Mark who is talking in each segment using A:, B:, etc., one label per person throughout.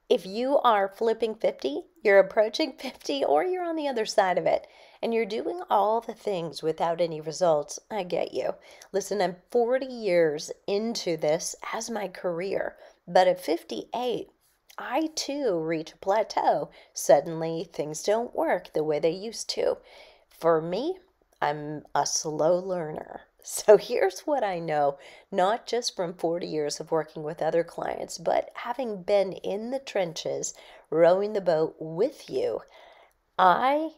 A: If you are flipping 50, you're approaching 50, or you're on the other side of it, and you're doing all the things without any results, I get you. Listen, I'm 40 years into this as my career, but at 58, I too reach a plateau. Suddenly, things don't work the way they used to. For me, I'm a slow learner. So here's what I know, not just from 40 years of working with other clients, but having been in the trenches, rowing the boat with you, I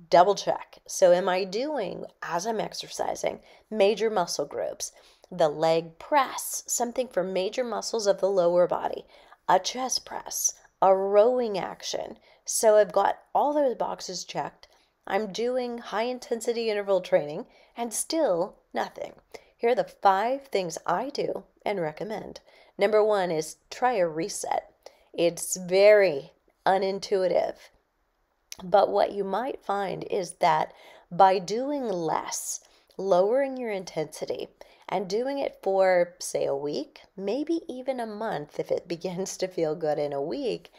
A: double check. So am I doing, as I'm exercising, major muscle groups, the leg press, something for major muscles of the lower body, a chest press, a rowing action. So I've got all those boxes checked. I'm doing high intensity interval training and still nothing. Here are the 5 things I do and recommend. Number 1 is try a reset. It's very unintuitive, but what you might find is that by doing less, lowering your intensity, and doing it for, say, a week, maybe even a month if it begins to feel good in a week,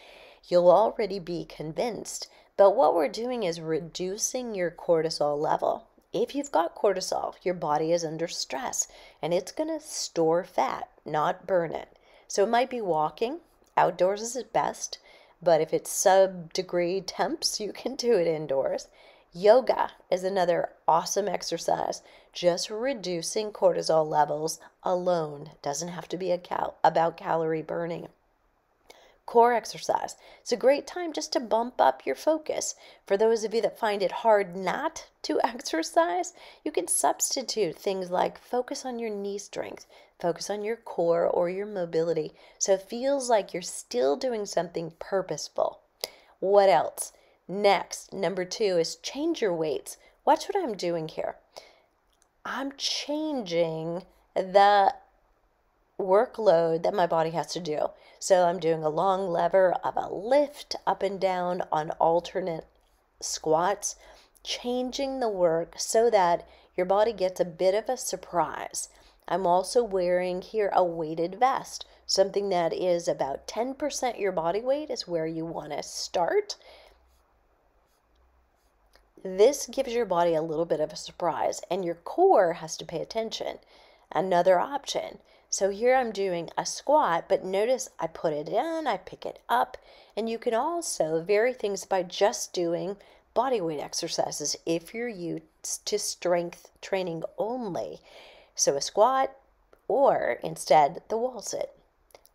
A: you'll already be convinced. But what we're doing is reducing your cortisol level. If you've got cortisol, your body is under stress and it's going to store fat, not burn it. So it might be walking. Outdoors is best, but if it's sub-degree temps, you can do it indoors. Yoga is another awesome exercise. Just reducing cortisol levels alone doesn't have to be about calorie burning. Core exercise. It's a great time just to bump up your focus. For those of you that find it hard not to exercise, you can substitute things like focus on your knee strength, focus on your core or your mobility, so it feels like you're still doing something purposeful. What else? Next, number 2 is change your weights. Watch what I'm doing here. I'm changing the workload that my body has to do. So I'm doing a long lever of a lift up and down on alternate squats, changing the work so that your body gets a bit of a surprise. I'm also wearing here a weighted vest, something that is about 10% your body weight is where you want to start. This gives your body a little bit of a surprise, and your core has to pay attention. Another option. So here I'm doing a squat, but notice I put it in, I pick it up, and you can also vary things by just doing body weight exercises if you're used to strength training only. So a squat, or instead the wall sit.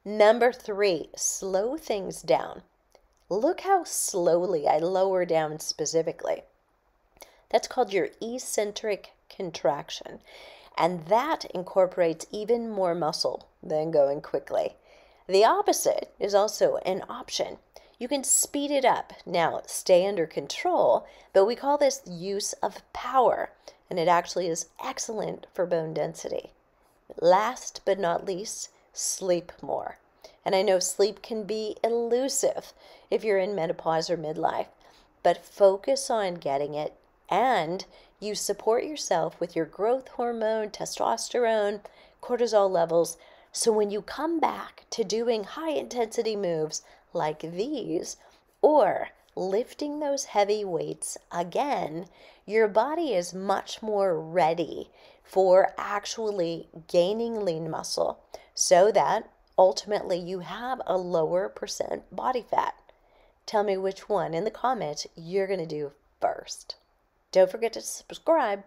A: Number 3, slow things down. Look how slowly I lower down specifically. That's called your eccentric contraction. And that incorporates even more muscle than going quickly. The opposite is also an option. You can speed it up. Now, stay under control, but we call this use of power, and it actually is excellent for bone density. Last but not least, sleep more. And I know sleep can be elusive if you're in menopause or midlife, but focus on getting it, and you support yourself with your growth hormone, testosterone, cortisol levels. So when you come back to doing high intensity moves like these, or lifting those heavy weights again, your body is much more ready for actually gaining lean muscle so that ultimately you have a lower percent body fat. Tell me which one in the comments you're going to do first. Don't forget to subscribe.